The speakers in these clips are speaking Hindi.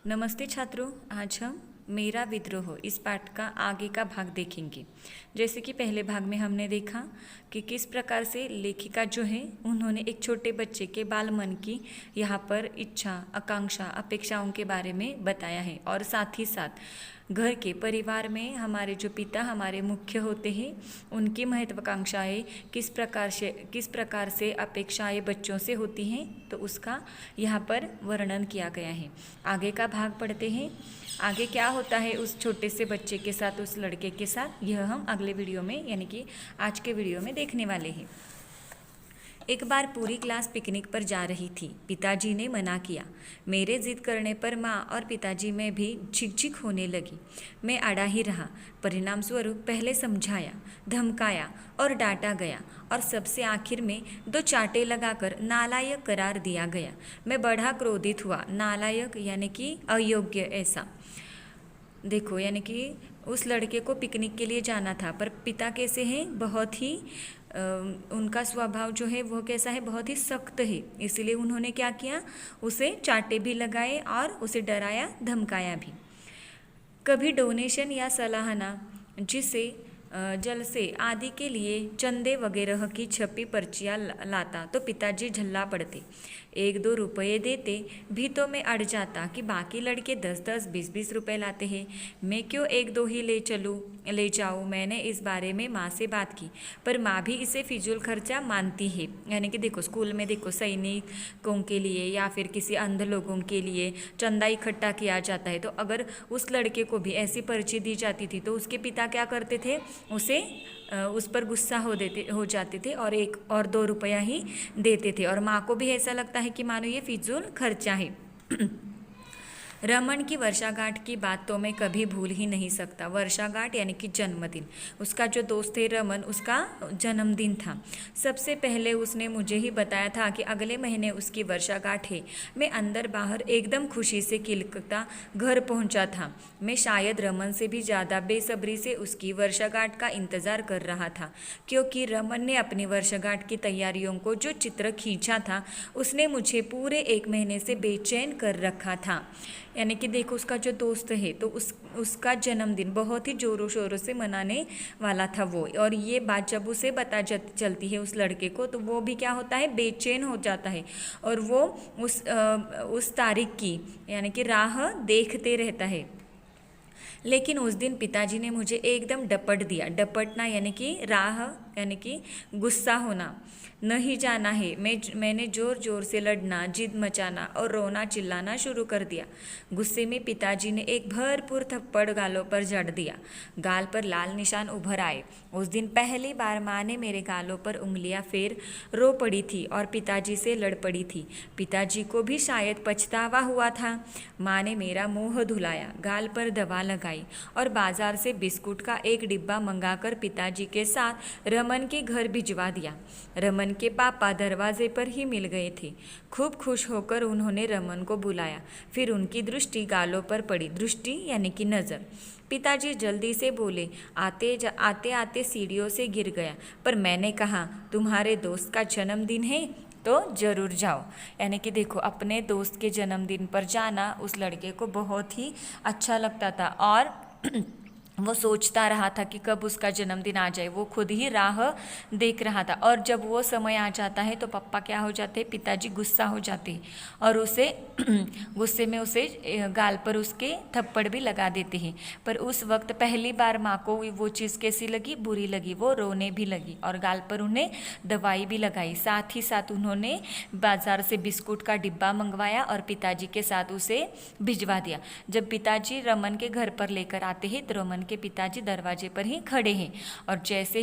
नमस्ते छात्रों, आज हम मेरा विद्रोह इस पाठ का आगे का भाग देखेंगे। जैसे कि पहले भाग में हमने देखा कि किस प्रकार से लेखिका जो है उन्होंने एक छोटे बच्चे के बाल मन की यहाँ पर इच्छा, आकांक्षा, अपेक्षाओं के बारे में बताया है और साथ ही साथ घर के परिवार में हमारे जो पिता हमारे मुख्य होते हैं उनकी महत्वाकांक्षाएं किस प्रकार से अपेक्षाएं बच्चों से होती हैं, तो उसका यहाँ पर वर्णन किया गया है। आगे का भाग पढ़ते हैं। आगे क्या होता है उस छोटे से बच्चे के साथ, उस लड़के के साथ, यह हम अगले वीडियो में यानी कि आज के वीडियो में देखने वाले हैं। एक बार पूरी क्लास पिकनिक पर जा रही थी। पिताजी ने मना किया। मेरे जिद करने पर माँ और पिताजी में भी झिकझिक होने लगी। मैं अड़ा ही रहा। परिणाम स्वरूप पहले समझाया, धमकाया और डांटा गया और सबसे आखिर में 2 चांटे लगाकर नालायक करार दिया गया। मैं बड़ा क्रोधित हुआ। नालायक यानी कि अयोग्य, ऐसा देखो, यानी कि उस लड़के को पिकनिक के लिए जाना था, पर पिता कैसे हैं, बहुत ही उनका स्वभाव जो है वो कैसा है, बहुत ही सख्त है। इसलिए उन्होंने क्या किया, उसे चांटे भी लगाए और उसे डराया, धमकाया भी। कभी डोनेशन या सलाहना, जिसे जलसे आदि के लिए चंदे वगैरह की छपी पर्चियाँ लाता तो पिताजी झल्ला पड़ते। 1-2 रुपये देते भी तो मैं अड़ जाता कि बाकी लड़के 10-10, 20-20 रुपये लाते हैं, मैं क्यों 1-2 ही ले जाऊँ। मैंने इस बारे में माँ से बात की, पर माँ भी इसे फिजूल खर्चा मानती है। यानी कि देखो, स्कूल में देखो सैनिकों के लिए या फिर किसी अंध लोगों के लिए चंदा इकट्ठा किया जाता है, तो अगर उस लड़के को भी ऐसी पर्ची दी जाती थी तो उसके पिता क्या करते थे, उसे उस पर गुस्सा हो जाते थे और 1-2 रुपया ही देते थे, और माँ को भी ऐसा लगता है कि मानो ये फिजूल खर्चा है। रमन की वर्षागांठ की बात तो मैं कभी भूल ही नहीं सकता। वर्षागांठ यानी कि जन्मदिन। उसका जो दोस्त है रमन, उसका जन्मदिन था। सबसे पहले उसने मुझे ही बताया था कि अगले महीने उसकी वर्षागांठ है। मैं अंदर बाहर एकदम खुशी से किलकता घर पहुंचा था। मैं शायद रमन से भी ज़्यादा बेसब्री से उसकी वर्षागांठ का इंतज़ार कर रहा था, क्योंकि रमन ने अपनी वर्षागांठ की तैयारियों को जो चित्र खींचा था उसने मुझे पूरे 1 महीने से बेचैन कर रखा था। यानी कि देखो, उसका जो दोस्त है तो उसका जन्मदिन बहुत ही ज़ोरों शोरों से मनाने वाला था वो, और ये बात जब उसे चलती है उस लड़के को, तो वो भी क्या होता है, बेचैन हो जाता है और वो उस तारीख की यानी कि राह देखते रहता है। लेकिन उस दिन पिताजी ने मुझे एकदम डपट दिया। डपटना यानी कि राह यानी कि गुस्सा होना। नहीं जाना है। मैंने ज़ोर ज़ोर से लड़ना, जिद मचाना और रोना चिल्लाना शुरू कर दिया। गुस्से में पिताजी ने एक भरपूर थप्पड़ गालों पर जड़ दिया। गाल पर लाल निशान उभर आए। उस दिन पहली बार माँ ने मेरे गालों पर उंगलियां फेर रो पड़ी थी और पिताजी से लड़ पड़ी थी। पिताजी को भी शायद पछतावा हुआ था। माँ ने मेरा मुँह धुलाया, गाल पर दवा लगाई और बाजार से बिस्कुट का एक डिब्बा मंगाकर पिताजी के साथ रमन के घर भिजवा दिया। रमन के पापा दरवाजे पर ही मिल गए थे। खूब खुश होकर उन्होंने रमन को बुलाया। फिर उनकी दृष्टि गालों पर पड़ी। दृष्टि यानी कि नज़र। पिताजी जल्दी से बोले। आते आते सीढ़ियों से गिर गया, पर मैंने कहा, तुम्हारे दोस्त का जन्मदिन है तो ज़रूर जाओ। यानी कि देखो, अपने दोस्त के जन्मदिन पर जाना उस लड़के को बहुत ही अच्छा लगता था और वो सोचता रहा था कि कब उसका जन्मदिन आ जाए। वो खुद ही राह देख रहा था, और जब वो समय आ जाता है तो पापा क्या हो जाते हैं, पिताजी गुस्सा हो जाते हैं और उसे गुस्से में उसे गाल पर उसके थप्पड़ भी लगा देते हैं। पर उस वक्त पहली बार माँ को वो चीज़ कैसी लगी, बुरी लगी। वो रोने भी लगी और गाल पर उन्हें दवाई भी लगाई। साथ ही साथ उन्होंने बाजार से बिस्कुट का डिब्बा मंगवाया और पिताजी के साथ उसे भिजवा दिया। जब पिताजी रमन के घर पर लेकर आते हैं तो रमन के पिताजी दरवाजे पर ही खड़े हैं, और जैसे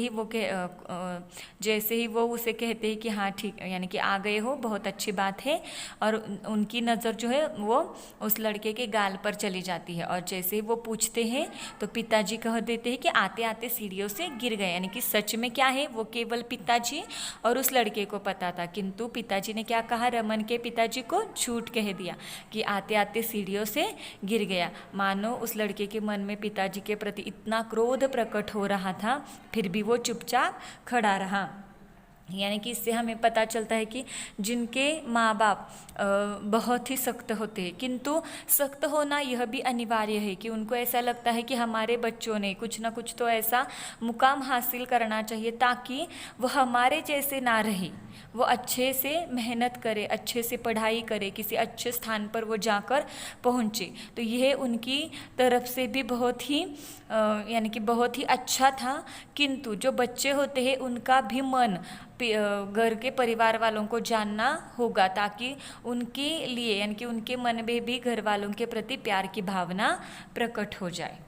ही वो उसे कहते हैं कि हाँ ठीक, यानी कि आ गए हो, बहुत अच्छी बात है, और उनकी नज़र जो है वो उस लड़के के गाल पर चली जाती है। और जैसे ही वो पूछते हैं तो पिताजी कह देते हैं कि आते आते सीढ़ियों से गिर गए। यानी कि सच में क्या है, वो केवल पिताजी और उस लड़के को पता था, किंतु पिताजी ने क्या कहा, रमन के पिताजी को झूठ कह दिया कि आते आते सीढ़ियों से गिर गया। मानो उस लड़के के मन में पिताजी के प्रति इतना क्रोध प्रकट हो रहा था, फिर भी वो चुपचाप खड़ा रहा। यानी कि इससे हमें पता चलता है कि जिनके माँ बाप बहुत ही सख्त होते हैं, किंतु सख्त होना यह भी अनिवार्य है कि उनको ऐसा लगता है कि हमारे बच्चों ने कुछ ना कुछ तो ऐसा मुकाम हासिल करना चाहिए ताकि वह हमारे जैसे ना रहे, वो अच्छे से मेहनत करे, अच्छे से पढ़ाई करे, किसी अच्छे स्थान पर वो जाकर पहुँचे। तो यह उनकी तरफ से भी बहुत ही यानी कि बहुत ही अच्छा था। किंतु जो बच्चे होते हैं उनका भी मन घर के परिवार वालों को जानना होगा ताकि उनके लिए यानी कि उनके मन में भी घर वालों के प्रति प्यार की भावना प्रकट हो जाए।